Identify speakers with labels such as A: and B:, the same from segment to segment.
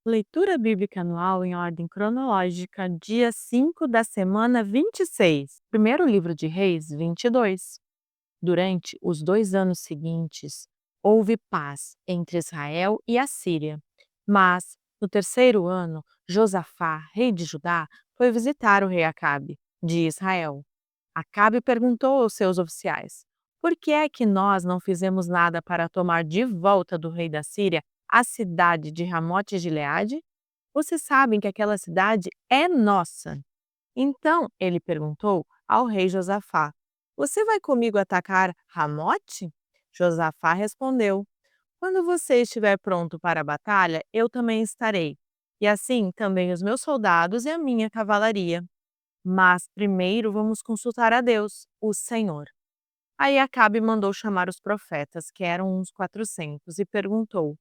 A: Leitura bíblica anual em ordem cronológica, dia 5 da semana 26. Primeiro livro de Reis, 22. Durante os 2 anos seguintes, houve paz entre Israel e a Síria. Mas, no terceiro ano, Josafá, rei de Judá, foi visitar o rei Acabe, de Israel. Acabe perguntou aos seus oficiais: por que é que nós não fizemos nada para tomar de volta do rei da Síria a cidade de Ramote de Gileade? Vocês sabem que aquela cidade é nossa. Então ele perguntou ao rei Josafá: você vai comigo atacar Ramote? Josafá respondeu: quando você estiver pronto para a batalha, eu também estarei. E assim também os meus soldados e a minha cavalaria. Mas primeiro vamos consultar a Deus, o Senhor. Aí Acabe mandou chamar os profetas, que eram uns 400, e perguntou: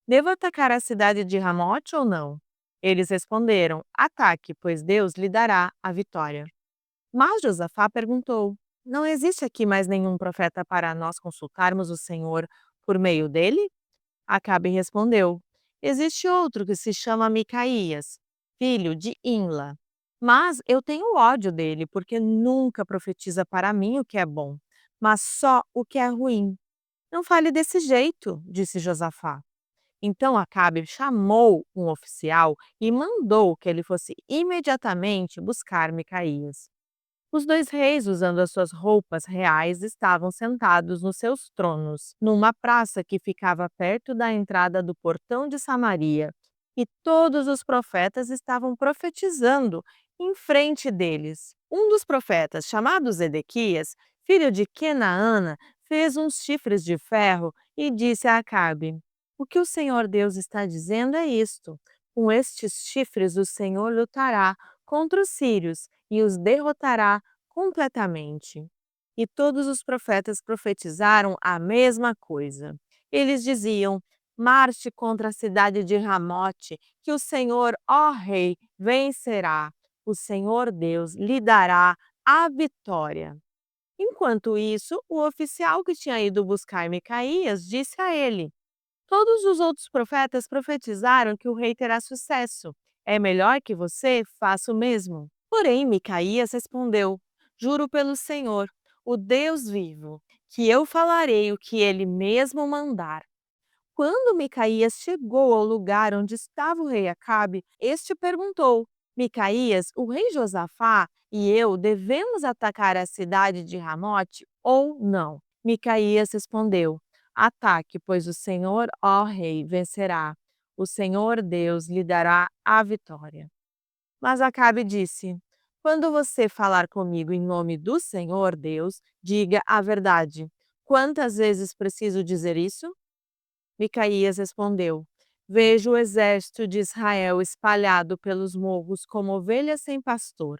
A: devo atacar a cidade de Ramote ou não? Eles responderam: ataque, pois Deus lhe dará a vitória. Mas Josafá perguntou: não existe aqui mais nenhum profeta para nós consultarmos o Senhor por meio dele? Acabe respondeu: existe outro que se chama Micaías, filho de Imla. Mas eu tenho ódio dele, porque nunca profetiza para mim o que é bom, mas só o que é ruim. Não fale desse jeito, disse Josafá. Então Acabe chamou um oficial e mandou que ele fosse imediatamente buscar Micaías. Os dois reis, usando as suas roupas reais, estavam sentados nos seus tronos, numa praça que ficava perto da entrada do portão de Samaria. E todos os profetas estavam profetizando em frente deles. Um dos profetas, chamado Zedequias, filho de Kenaana, fez uns chifres de ferro e disse a Acabe: o que o Senhor Deus está dizendo é isto: com estes chifres o Senhor lutará contra os sírios e os derrotará completamente. E todos os profetas profetizaram a mesma coisa. Eles diziam: marche contra a cidade de Ramote, que o Senhor, ó rei, vencerá. O Senhor Deus lhe dará a vitória. Enquanto isso, o oficial que tinha ido buscar Micaías disse a ele: todos os outros profetas profetizaram que o rei terá sucesso. É melhor que você faça o mesmo. Porém, Micaías respondeu: juro pelo Senhor, o Deus vivo, que eu falarei o que ele mesmo mandar. Quando Micaías chegou ao lugar onde estava o rei Acabe, este perguntou: Micaías, o rei Josafá e eu devemos atacar a cidade de Ramote ou não? Micaías respondeu: ataque, pois o Senhor, ó rei, vencerá. O Senhor Deus lhe dará a vitória. Mas Acabe disse: quando você falar comigo em nome do Senhor Deus, diga a verdade. Quantas vezes preciso dizer isso? Micaías respondeu: vejo o exército de Israel espalhado pelos morros como ovelhas sem pastor.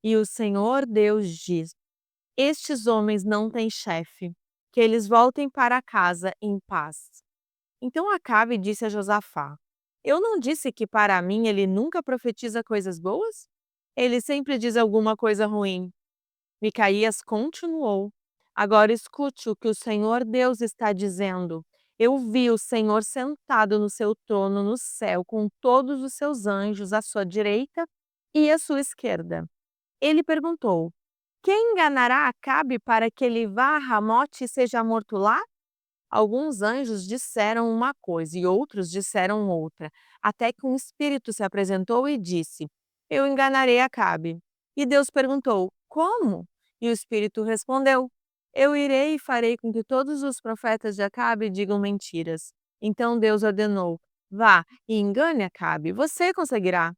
A: E o Senhor Deus diz: estes homens não têm chefe, que eles voltem para casa em paz. Então Acabe disse a Josafá: eu não disse que para mim ele nunca profetiza coisas boas? Ele sempre diz alguma coisa ruim. Micaías continuou: agora escute o que o Senhor Deus está dizendo. Eu vi o Senhor sentado no seu trono no céu, com todos os seus anjos à sua direita e à sua esquerda. Ele perguntou: quem enganará Acabe para que ele vá a Ramote e seja morto lá? Alguns anjos disseram uma coisa e outros disseram outra, até que um espírito se apresentou e disse: eu enganarei Acabe. E Deus perguntou: como? E o espírito respondeu: eu irei e farei com que todos os profetas de Acabe digam mentiras. Então Deus ordenou: vá e engane Acabe, você conseguirá.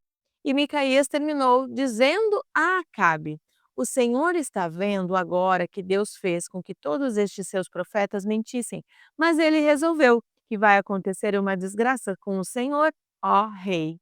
A: E Micaías terminou dizendo a Acabe: o Senhor está vendo agora que Deus fez com que todos estes seus profetas mentissem, mas ele resolveu que vai acontecer uma desgraça com o Senhor, ó rei.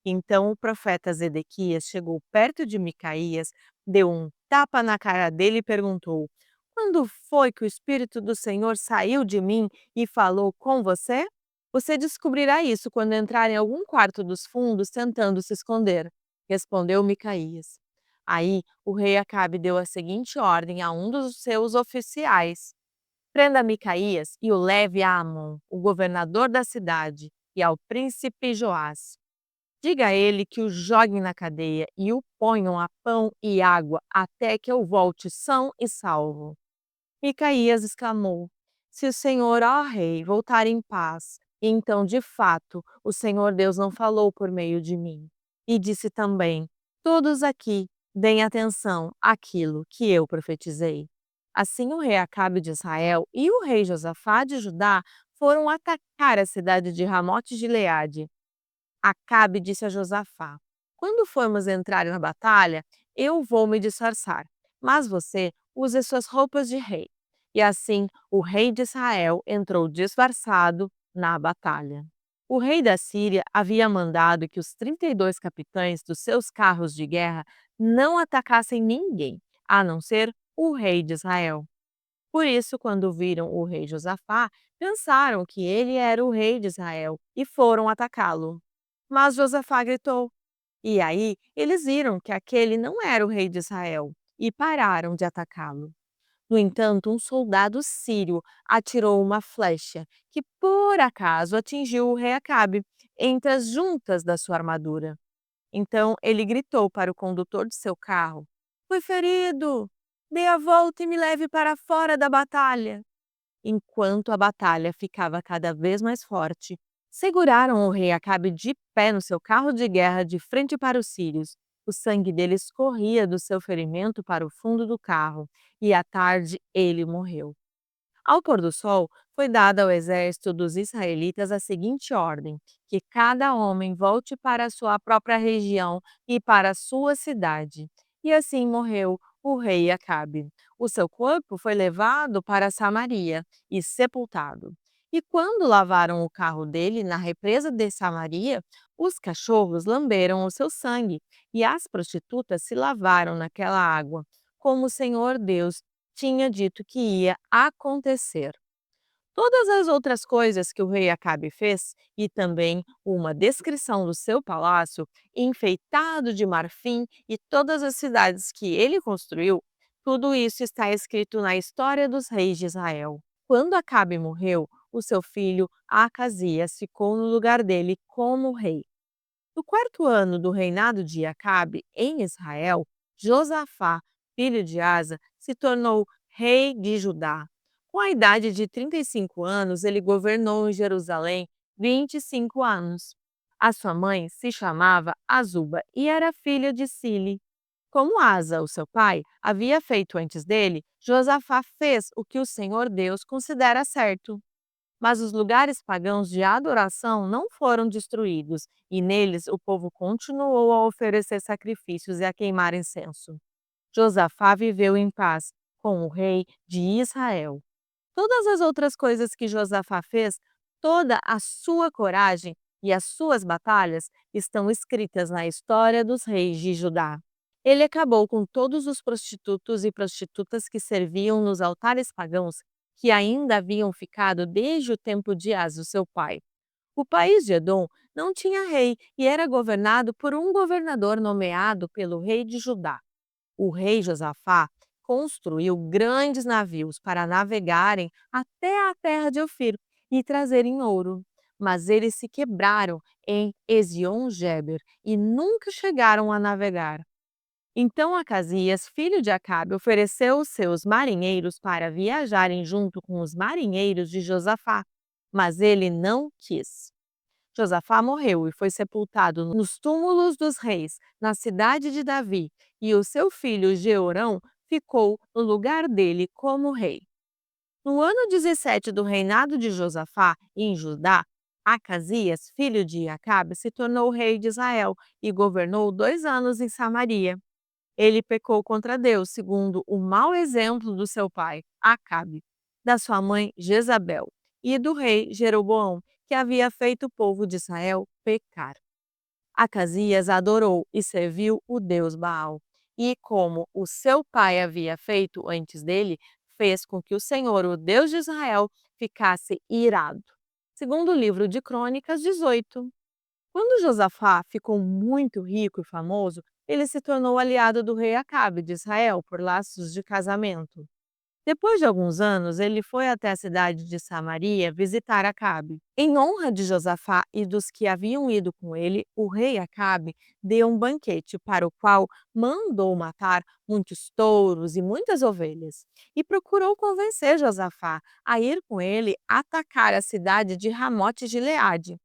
A: Então o profeta Zedequias chegou perto de Micaías, deu um tapa na cara dele e perguntou: quando foi que o Espírito do Senhor saiu de mim e falou com você? Você descobrirá isso quando entrar em algum quarto dos fundos tentando se esconder, respondeu Micaías. Aí o rei Acabe deu a seguinte ordem a um dos seus oficiais: prenda Micaías e o leve a Amon, o governador da cidade, e ao príncipe Joás. Diga a ele que o joguem na cadeia e o ponham a pão e água até que eu volte são e salvo. Micaías exclamou: Se o Senhor, ó rei, voltar em paz, então de fato o Senhor Deus não falou por meio de mim. E disse também: Todos aqui deem atenção àquilo que eu profetizei. Assim o rei Acabe de Israel e o rei Josafá de Judá foram atacar a cidade de Ramote de Gileade. Acabe disse a Josafá: Quando formos entrar na batalha, eu vou me disfarçar, mas você use suas roupas de rei. E assim o rei de Israel entrou disfarçado na batalha. O rei da Síria havia mandado que os 32 capitães dos seus carros de guerra não atacassem ninguém, a não ser o rei de Israel. Por isso, quando viram o rei Josafá, pensaram que ele era o rei de Israel e foram atacá-lo. Mas Josafá gritou. E aí eles viram que aquele não era o rei de Israel e pararam de atacá-lo. No entanto, um soldado sírio atirou uma flecha que, por acaso, atingiu o rei Acabe entre as juntas da sua armadura. Então ele gritou para o condutor de seu carro: Fui ferido! Dê a volta e me leve para fora da batalha. Enquanto a batalha ficava cada vez mais forte, seguraram o rei Acabe de pé no seu carro de guerra de frente para os sírios. O sangue dele escorria do seu ferimento para o fundo do carro, e à tarde ele morreu. Ao pôr do sol, foi dada ao exército dos israelitas a seguinte ordem: que cada homem volte para a sua própria região e para a sua cidade. E assim morreu o rei Acabe. O seu corpo foi levado para Samaria e sepultado. E quando lavaram o carro dele na represa de Samaria, os cachorros lamberam o seu sangue e as prostitutas se lavaram naquela água, como o Senhor Deus tinha dito que ia acontecer. Todas as outras coisas que o rei Acabe fez, e também uma descrição do seu palácio, enfeitado de marfim, e todas as cidades que ele construiu, tudo isso está escrito na história dos reis de Israel. Quando Acabe morreu, o seu filho Acasias ficou no lugar dele como rei. No quarto ano do reinado de Acabe em Israel, Josafá, filho de Asa, se tornou rei de Judá. Com a idade de 35 anos, ele governou em Jerusalém 25 anos. A sua mãe se chamava Azuba e era filha de Sili. Como Asa, o seu pai, havia feito antes dele, Josafá fez o que o Senhor Deus considera certo. Mas os lugares pagãos de adoração não foram destruídos, e neles o povo continuou a oferecer sacrifícios e a queimar incenso. Josafá viveu em paz com o rei de Israel. Todas as outras coisas que Josafá fez, toda a sua coragem e as suas batalhas estão escritas na história dos reis de Judá. Ele acabou com todos os prostitutos e prostitutas que serviam nos altares pagãos que ainda haviam ficado desde o tempo de Asa, seu pai. O país de Edom não tinha rei e era governado por um governador nomeado pelo rei de Judá. O rei Josafá construiu grandes navios para navegarem até a terra de Ofir e trazerem ouro. Mas eles se quebraram em Ezion-Geber e nunca chegaram a navegar. Então Acasias, filho de Acabe, ofereceu os seus marinheiros para viajarem junto com os marinheiros de Josafá, mas ele não quis. Josafá morreu e foi sepultado nos túmulos dos reis, na cidade de Davi, e o seu filho Jeorão ficou no lugar dele como rei. No ano 17 do reinado de Josafá, em Judá, Acasias, filho de Acabe, se tornou rei de Israel e governou 2 anos em Samaria. Ele pecou contra Deus, segundo o mau exemplo do seu pai, Acabe, da sua mãe Jezabel e do rei Jeroboão, que havia feito o povo de Israel pecar. Acasias adorou e serviu o deus Baal, e como o seu pai havia feito antes dele, fez com que o Senhor, o Deus de Israel, ficasse irado. Segundo o livro de Crônicas 18. Quando Josafá ficou muito rico e famoso, ele se tornou aliado do rei Acabe de Israel por laços de casamento. Depois de alguns anos, ele foi até a cidade de Samaria visitar Acabe. Em honra de Josafá e dos que haviam ido com ele, o rei Acabe deu um banquete para o qual mandou matar muitos touros e muitas ovelhas, e procurou convencer Josafá a ir com ele atacar a cidade de Ramote Gileade.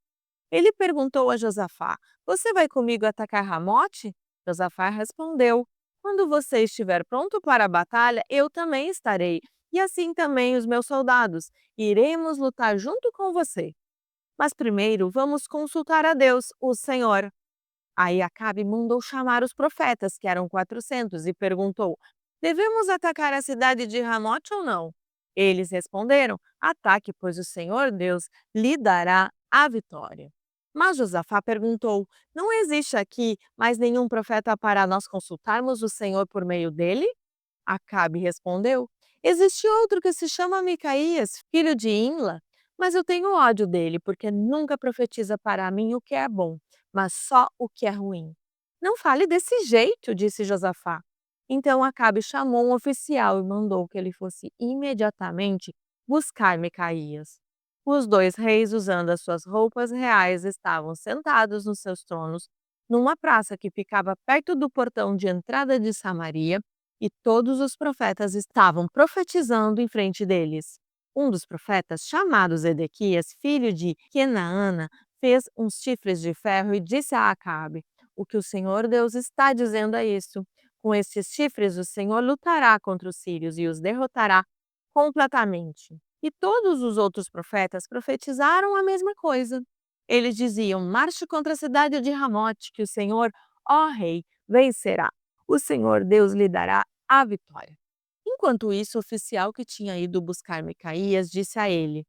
A: Ele perguntou a Josafá: Você vai comigo atacar Ramote? Josafá respondeu: Quando você estiver pronto para a batalha, eu também estarei, e assim também os meus soldados. Iremos lutar junto com você. Mas primeiro vamos consultar a Deus, o Senhor. Aí Acabe mandou chamar os profetas, que eram 400, e perguntou: Devemos atacar a cidade de Ramote ou não? Eles responderam: Ataque, pois o Senhor Deus lhe dará a vitória. Mas Josafá perguntou: Não existe aqui mais nenhum profeta para nós consultarmos o Senhor por meio dele? Acabe respondeu: Existe outro que se chama Micaías, filho de Imla, mas eu tenho ódio dele, porque nunca profetiza para mim o que é bom, mas só o que é ruim. Não fale desse jeito, disse Josafá. Então Acabe chamou um oficial e mandou que ele fosse imediatamente buscar Micaías. Os dois reis, usando as suas roupas reais, estavam sentados nos seus tronos, numa praça que ficava perto do portão de entrada de Samaria, e todos os profetas estavam profetizando em frente deles. Um dos profetas, chamado Zedequias, filho de Kenaana, fez uns chifres de ferro e disse a Acabe: O que o Senhor Deus está dizendo é isso. Com estes chifres, o Senhor lutará contra os sírios e os derrotará completamente. E todos os outros profetas profetizaram a mesma coisa. Eles diziam: Marche contra a cidade de Ramote, que o Senhor, ó rei, vencerá. O Senhor Deus lhe dará a vitória. Enquanto isso, o oficial que tinha ido buscar Micaías disse a ele: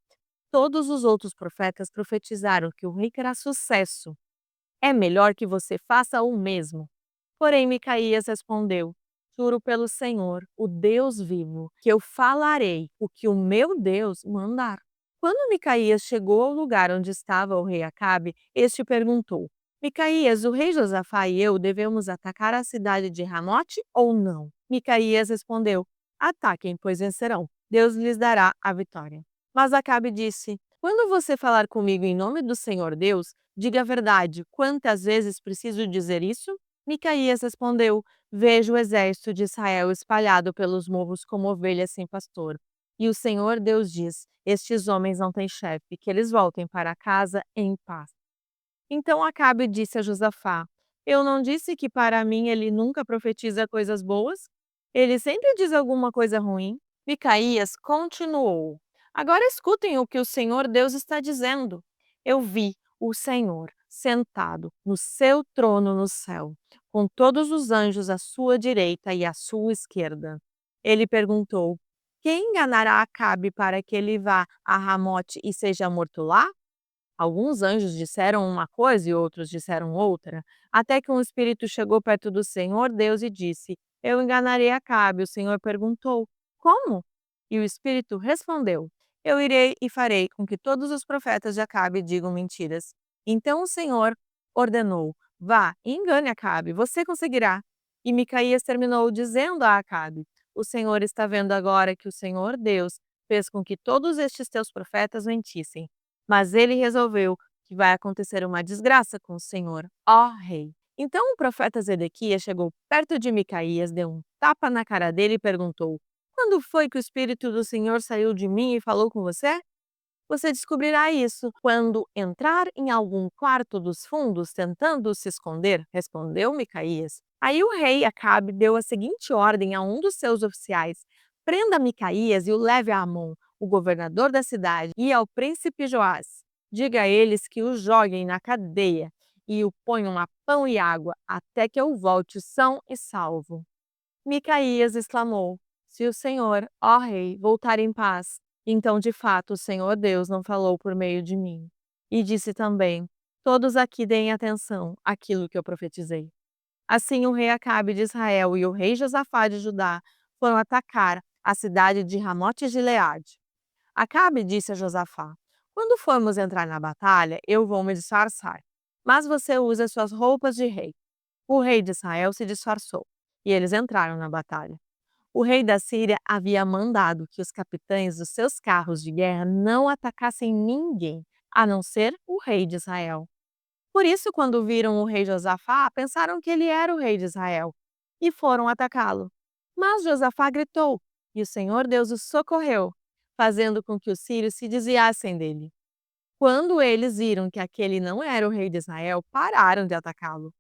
A: Todos os outros profetas profetizaram que o rei terá sucesso. É melhor que você faça o mesmo. Porém, Micaías respondeu: Juro pelo Senhor, o Deus vivo, que eu falarei o que o meu Deus mandar. Quando Micaías chegou ao lugar onde estava o rei Acabe, este perguntou: Micaías, o rei Josafá e eu devemos atacar a cidade de Ramote ou não? Micaías respondeu: Ataquem, pois vencerão. Deus lhes dará a vitória. Mas Acabe disse: Quando você falar comigo em nome do Senhor Deus, diga a verdade. Quantas vezes preciso dizer isso? Micaías respondeu: Vejo o exército de Israel espalhado pelos morros como ovelhas sem pastor. E o Senhor Deus diz: Estes homens não têm chefe, que eles voltem para casa em paz. Então Acabe disse a Josafá: Eu não disse que para mim ele nunca profetiza coisas boas? Ele sempre diz alguma coisa ruim. Micaías continuou: Agora escutem o que o Senhor Deus está dizendo. Eu vi o Senhor sentado no seu trono no céu, com todos os anjos à sua direita e à sua esquerda. Ele perguntou: Quem enganará Acabe para que ele vá a Ramote e seja morto lá? Alguns anjos disseram uma coisa e outros disseram outra, até que um espírito chegou perto do Senhor Deus e disse: Eu enganarei Acabe. O Senhor perguntou: Como? E o espírito respondeu: Eu irei e farei com que todos os profetas de Acabe digam mentiras. Então o Senhor ordenou: Vá e engane Acabe, você conseguirá. E Micaías terminou dizendo a Acabe: O Senhor está vendo agora que o Senhor Deus fez com que todos estes teus profetas mentissem. Mas ele resolveu que vai acontecer uma desgraça com o Senhor, ó rei. Então o profeta Zedequias chegou perto de Micaías, deu um tapa na cara dele e perguntou: Quando foi que o Espírito do Senhor saiu de mim e falou com você? Você descobrirá isso quando entrar em algum quarto dos fundos tentando se esconder, respondeu Micaías. Aí o rei Acabe deu a seguinte ordem a um dos seus oficiais: Prenda Micaías e o leve a Amon, o governador da cidade, e ao príncipe Joás. Diga a eles que o joguem na cadeia e o ponham a pão e água até que eu volte são e salvo. Micaías exclamou: Se o Senhor, ó rei, voltar em paz, então de fato o Senhor Deus não falou por meio de mim. E disse também: Todos aqui deem atenção àquilo que eu profetizei. Assim o rei Acabe de Israel e o rei Josafá de Judá foram atacar a cidade de Ramote Gileade. Acabe disse a Josafá: Quando formos entrar na batalha, eu vou me disfarçar, mas você usa suas roupas de rei. O rei de Israel se disfarçou e eles entraram na batalha. O rei da Síria havia mandado que os capitães dos seus carros de guerra não atacassem ninguém, a não ser o rei de Israel. Por isso, quando viram o rei Josafá, pensaram que ele era o rei de Israel e foram atacá-lo. Mas Josafá gritou, e o Senhor Deus o socorreu, fazendo com que os sírios se desviassem dele. Quando eles viram que aquele não era o rei de Israel, pararam de atacá-lo.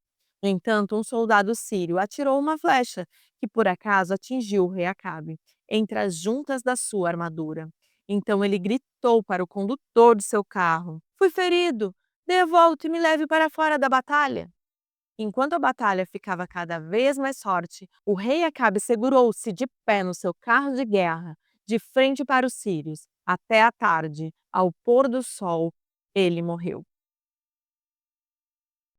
A: No entanto, um soldado sírio atirou uma flecha, que por acaso atingiu o rei Acabe, entre as juntas da sua armadura. Então ele gritou para o condutor de seu carro: Fui ferido! Dê a volta e me leve para fora da batalha. Enquanto a batalha ficava cada vez mais forte, o rei Acabe segurou-se de pé no seu carro de guerra, de frente para os sírios. Até a tarde, ao pôr do sol, ele morreu.